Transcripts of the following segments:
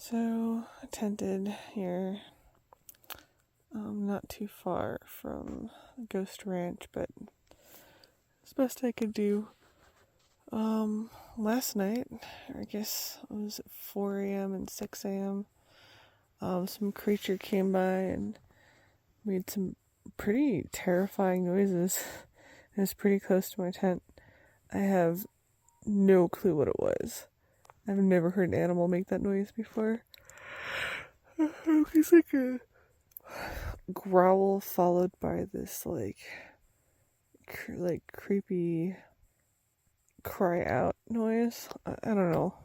So I tented here, not too far from Ghost Ranch, but it's best I could do. Last night, or I guess it was at 4 a.m. and 6 a.m., some creature came by and made some pretty terrifying noises. It was pretty close to my tent. I have no clue what it was. I've never heard an animal make that noise before. It's like a growl followed by this like creepy cry out noise. I don't know.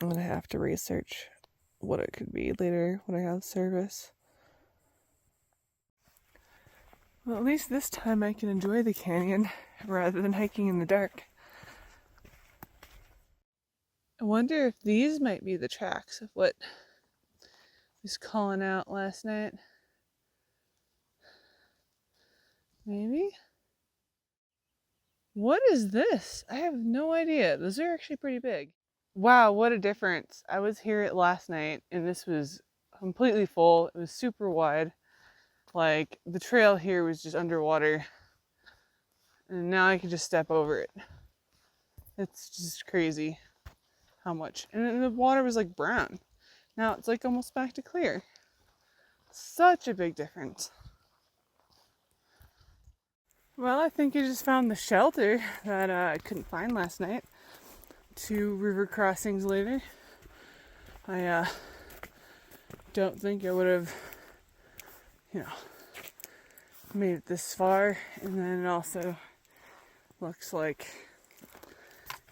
I'm gonna have to research what it could be later when I have service. Well, at least this time I can enjoy the canyon rather than hiking in the dark. I wonder if these might be the tracks of what was calling out last night. Maybe? What is this? I have no idea. Those are actually pretty big. Wow, what a difference. I was here last night and this was completely full. It was super wide. Like, the trail here was just underwater. And now I can just step over it. It's just crazy how much. And then the water was like brown. Now it's like almost back to clear. Such a big difference. Well, I think I just found the shelter that I couldn't find last night. 2 river crossings later. I don't think I would have, made it this far. And then it also looks like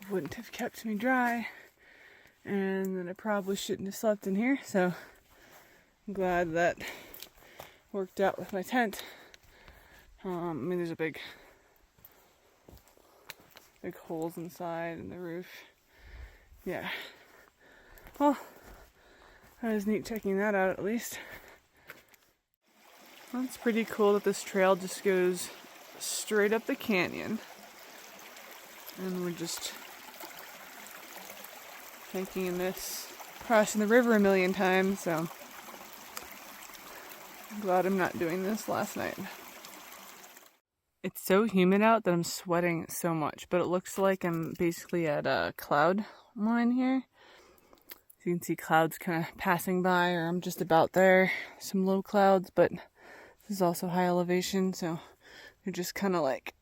it wouldn't have kept me dry. And then I probably shouldn't have slept in here. So I'm glad that worked out with my tent. There's a big holes inside in the roof. Yeah. Well, that was neat checking that out at least. Well, it's pretty cool that this trail just goes straight up the canyon. And we're just hiking this, crossing the river a million times, so I'm glad I'm not doing this last night. It's so humid out that I'm sweating so much, but it looks like I'm basically at a cloud line here. So you can see clouds kind of passing by, or I'm just about there. Some low clouds, but this is also high elevation, so they're just kind of like,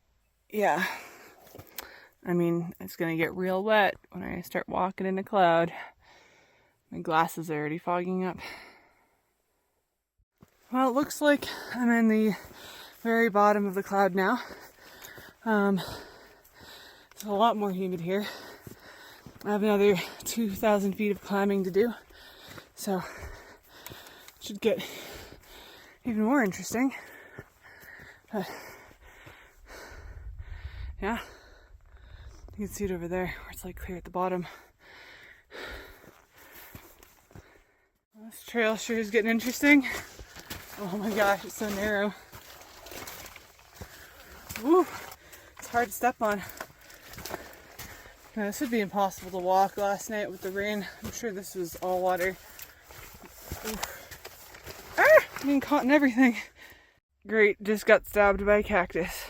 yeah. I mean, it's gonna get real wet when I start walking in a cloud. My glasses are already fogging up. Well, it looks like I'm in the very bottom of the cloud now. It's a lot more humid here. I have another 2,000 feet of climbing to do, so it should get even more interesting. But yeah, you can see it over there where it's like clear at the bottom. This trail sure is getting interesting. Oh my gosh, it's so narrow. Woo, it's hard to step on. Now, this would be impossible to walk last night with the rain. I'm sure this was all water. Oof. Ah! I'm getting caught in everything. Great, just got stabbed by a cactus.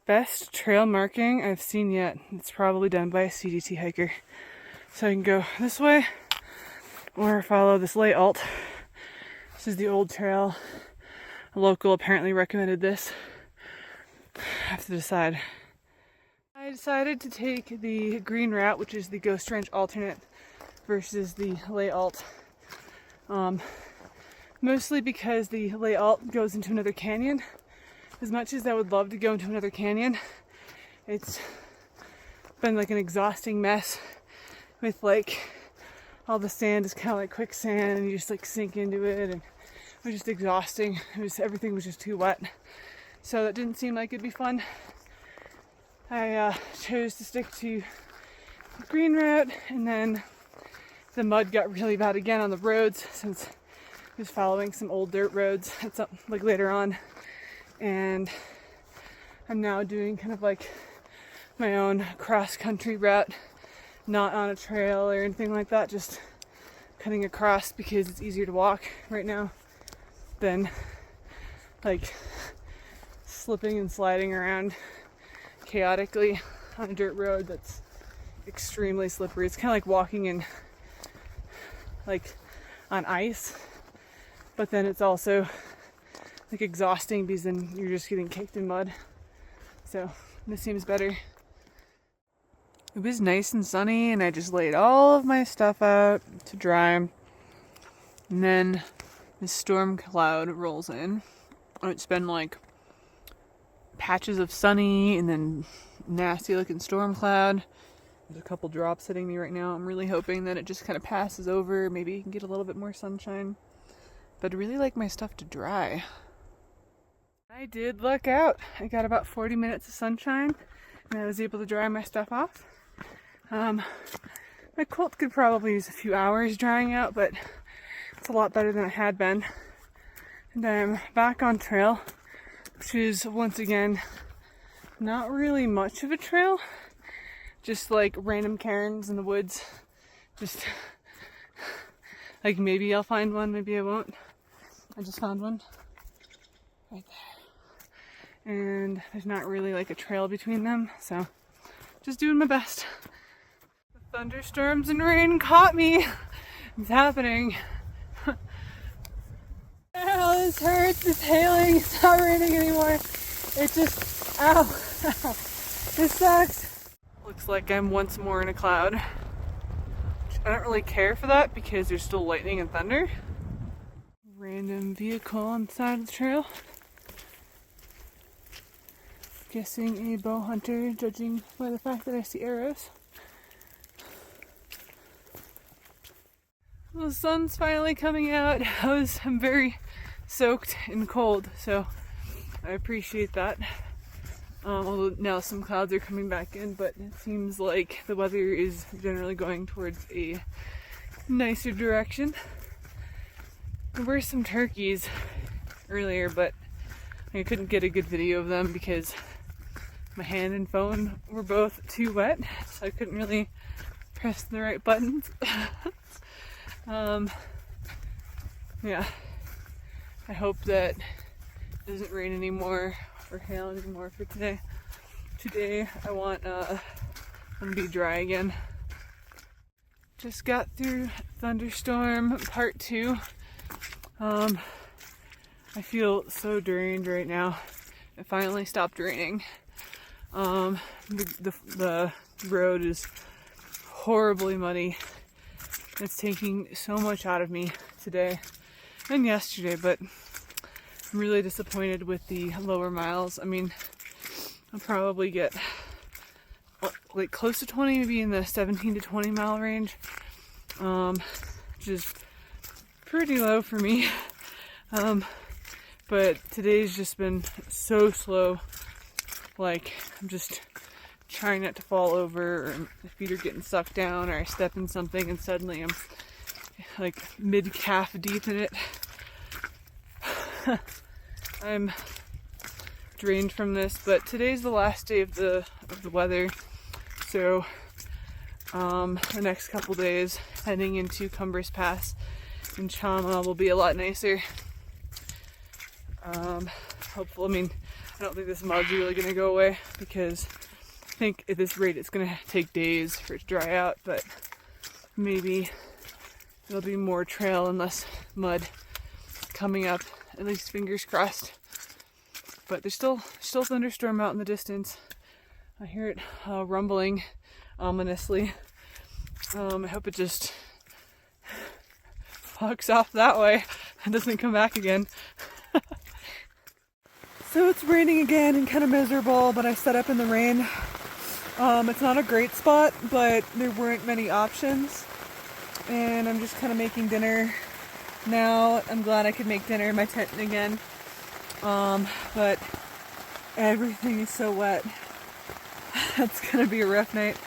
Best trail marking I've seen yet. It's probably done by a CDT hiker. So I can go this way or follow this lay alt. This is the old trail. A local apparently recommended this. I have to decide. I decided to take the green route, which is the Ghost Ranch alternate, versus the lay alt. Mostly because the lay alt goes into another canyon. As much as I would love to go into another canyon, it's been like an exhausting mess with like all the sand is kind of like quicksand and you just like sink into it, and it was just exhausting. Everything was just too wet. So that didn't seem like it'd be fun. I chose to stick to the green route, and then the mud got really bad again on the roads since I was following some old dirt roads at some, like later on. And I'm now doing kind of like my own cross-country route, not on a trail or anything like that, just cutting across because it's easier to walk right now than like slipping and sliding around chaotically on a dirt road that's extremely slippery. It's kind of like walking in like on ice, but then it's also like exhausting because then you're just getting caked in mud. So this seems better. It was nice and sunny and I just laid all of my stuff out to dry, and then this storm cloud rolls in. It's been like patches of sunny and then nasty looking storm cloud. There's a couple drops hitting me right now. I'm really hoping that it just kind of passes over. Maybe you can get a little bit more sunshine. But I really like my stuff to dry. I did luck out. I got about 40 minutes of sunshine and I was able to dry my stuff off. My quilt could probably use a few hours drying out, but it's a lot better than it had been. And I'm back on trail, which is once again not really much of a trail. Just like random cairns in the woods. Just like maybe I'll find one, maybe I won't. I just found one right there. And there's not really like a trail between them, so just doing my best. The thunderstorms and rain caught me. It's happening. Ow, this hurts. It's hailing. It's not raining anymore. It just, ow, ow. This sucks. Looks like I'm once more in a cloud. I don't really care for that because there's still lightning and thunder. Random vehicle on the side of the trail. Guessing a bow hunter, judging by the fact that I see arrows. The sun's finally coming out. I'm very soaked and cold, so I appreciate that. Although now some clouds are coming back in, but it seems like the weather is generally going towards a nicer direction. There were some turkeys earlier, but I couldn't get a good video of them because my hand and phone were both too wet, so I couldn't really press the right buttons. Yeah, I hope that it doesn't rain anymore or hail anymore for today. Today I want to be dry again. Just got through thunderstorm part 2. I feel so drained right now. It finally stopped raining. The road is horribly muddy. It's taking so much out of me today and yesterday, but I'm really disappointed with the lower miles. I mean, I'll probably get like close to 20, maybe in the 17 to 20 mile range, which is pretty low for me. But today's just been so slow. Like, I'm just trying not to fall over, or my feet are getting sucked down, or I step in something and suddenly I'm like mid-calf deep in it. I'm drained from this, but today's the last day of the weather, so the next couple days heading into Cumbers Pass in Chama will be a lot nicer. Hopefully, I mean, I don't think this mud's really going to go away because I think at this rate it's going to take days for it to dry out, but maybe there'll be more trail and less mud coming up, at least fingers crossed. But there's still thunderstorm out in the distance. I hear it rumbling ominously. I hope it just fucks off that way and doesn't come back again. So it's raining again and kind of miserable, but I set up in the rain. It's not a great spot, but there weren't many options. And I'm just kind of making dinner now. I'm glad I could make dinner in my tent again. But everything is so wet. It's gonna be a rough night.